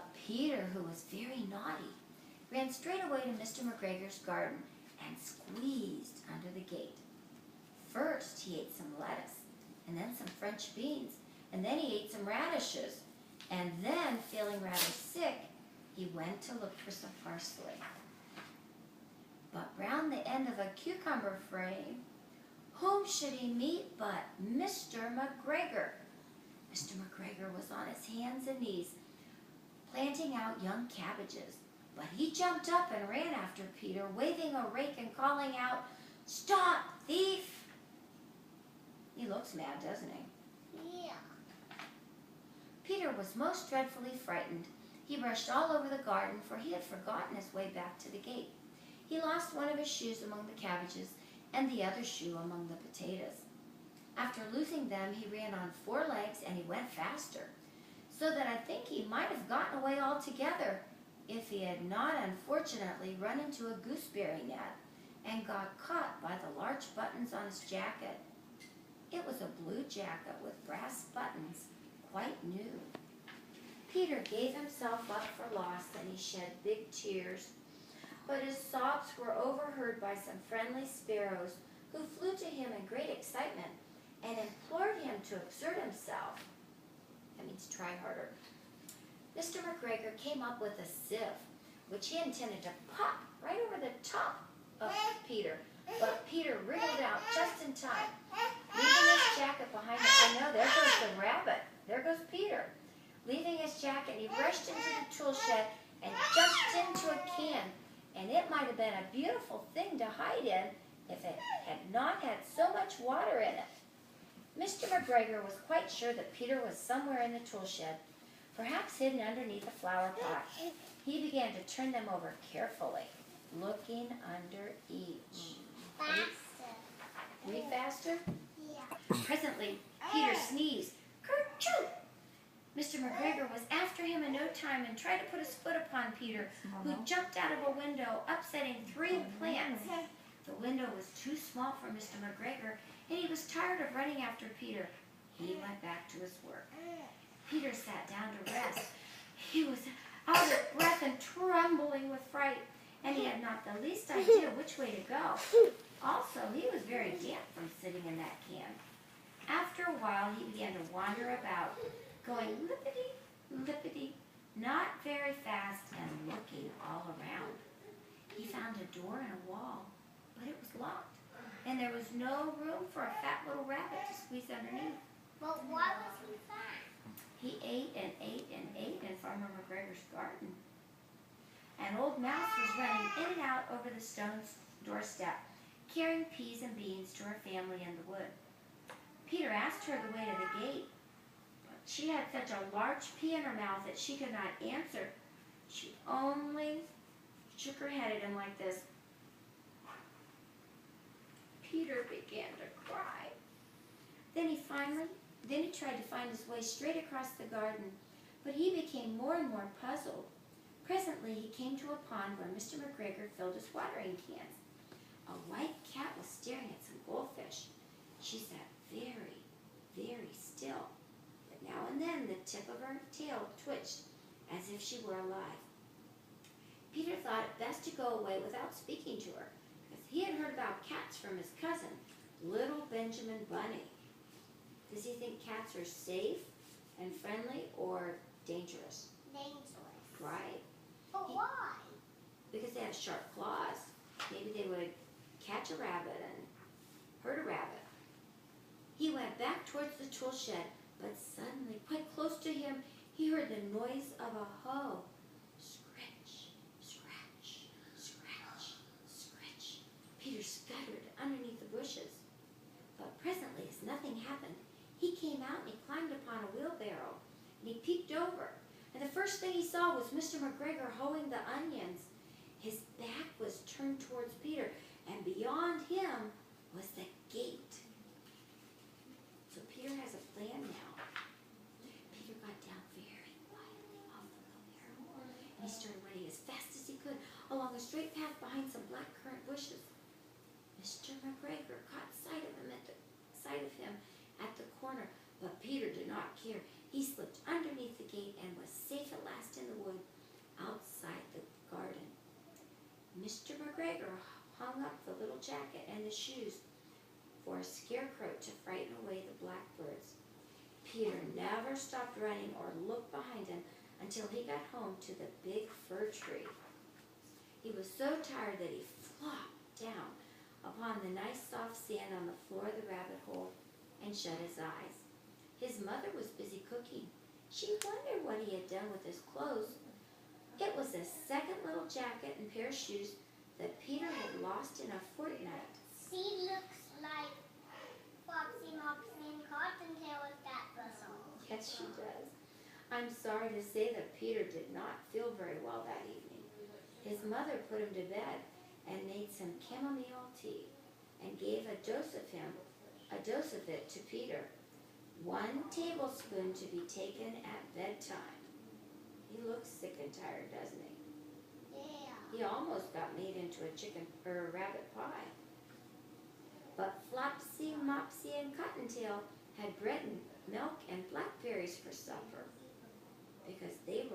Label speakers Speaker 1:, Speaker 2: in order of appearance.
Speaker 1: But Peter, who was very naughty, ran straight away to Mr. McGregor's garden and squeezed under the gate. First, he ate some lettuce, and then some French beans, and then he ate some radishes, and then, feeling rather sick, he went to look for some parsley. But round the end of a cucumber frame, whom should he meet but Mr. McGregor? Mr. McGregor was on his hands and knees, planting out young cabbages, but he jumped up and ran after Peter, waving a rake and calling out, "Stop, thief!" He looks mad, doesn't he?
Speaker 2: Yeah.
Speaker 1: Peter was most dreadfully frightened. He rushed all over the garden, for he had forgotten his way back to the gate. He lost one of his shoes among the cabbages and the other shoe among the potatoes. After losing them, he ran on 4 legs and he went faster, so that I think he might have gotten away altogether if he had not unfortunately run into a gooseberry net and got caught by the large buttons on his jacket. It was a blue jacket with brass buttons, quite new. Peter gave himself up for lost and he shed big tears, but his sobs were overheard by some friendly sparrows who flew to him in great excitement and implored him to exert himself. That means try harder. Mr. McGregor came up with a sieve, which he intended to pop right over the top of Peter, but Peter wriggled out just in time, leaving his jacket behind him. Oh no, there goes the rabbit. There goes Peter. Leaving his jacket, he rushed into the tool shed and jumped into a can, and it might have been a beautiful thing to hide in if it had not had so much water in it. Mr. McGregor was quite sure that Peter was somewhere in the tool shed, perhaps hidden underneath a flower pot. He began to turn them over carefully, looking under each.
Speaker 2: Faster.
Speaker 1: Read faster?
Speaker 2: Yeah.
Speaker 1: Presently, Peter sneezed. Kerchoo! Mr. McGregor was after him in no time and tried to put his foot upon Peter, who jumped out of a window, upsetting 3 plants. The window was too small for Mr. McGregor, and he was tired of running after Peter. He went back to his work. Peter sat down to rest. He was out of breath and trembling with fright, and he had not the least idea which way to go. Also, he was very damp from sitting in that can. After a while, he began to wander about, going lippity, not very fast, and looking all around. He found a door in a wall, but it was locked, and there was no room for a fat little rabbit to squeeze underneath.
Speaker 2: But why was he fat?
Speaker 1: He ate and ate and ate in Farmer McGregor's garden. An old mouse was running in and out over the stone doorstep, carrying peas and beans to her family in the wood. Peter asked her the way to the gate, but she had such a large pea in her mouth that she could not answer. She only shook her head at him like this. Peter began to cry. Then he tried to find his way straight across the garden, but he became more and more puzzled. Presently he came to a pond where Mr. McGregor filled his watering cans. A white cat was staring at some goldfish. She sat very, very still, but now and then the tip of her tail twitched as if she were alive. Peter thought it best to go away without speaking to her, because he had heard about cats from his cousin, little Benjamin Bunny. Does he think cats are safe and friendly or dangerous?
Speaker 2: Dangerous.
Speaker 1: Right?
Speaker 2: But why?
Speaker 1: Because they have sharp claws. Maybe they would catch a rabbit and hurt a rabbit. He went back towards the tool shed, but suddenly, quite close to him, he heard the noise of a hoe. Scratch, scratch, scratch, scratch. Peter scuttered underneath the bushes. But presently, as nothing happened, he came out and he climbed upon a wheelbarrow, and he peeked over. And the first thing he saw was Mr. McGregor hoeing the onions. His back was turned towards Peter, and beyond him was the gate. So Peter has a plan now. Peter got down very quietly off the wheelbarrow, and he started running as fast as he could along a straight path behind some black currant bushes. Mr. McGregor caught sight of him at the corner, but Peter did not care. He slipped underneath the gate and was safe at last in the wood Mr. McGregor hung up the little jacket and the shoes for a scarecrow to frighten away the blackbirds. Peter never stopped running or looked behind him until he got home to the big fir tree. He was so tired that he flopped down upon the nice soft sand on the floor of the rabbit hole and shut his eyes. His mother was busy cooking. She wondered what he had done with his clothes. It was a second little jacket and pair of shoes that Peter had lost in a fortnight.
Speaker 2: She looks like Foxy, Mopsy, and Cottontail with that bristle.
Speaker 1: Yes, she does. I'm sorry to say that Peter did not feel very well that evening. His mother put him to bed and made some chamomile tea and gave a dose of it to Peter. 1 tablespoon to be taken at bedtime. He looks sick and tired, doesn't he?
Speaker 2: Yeah.
Speaker 1: He almost got made into a rabbit pie. But Flopsy, Mopsy, and Cottontail had bread and milk and blackberries for supper because they were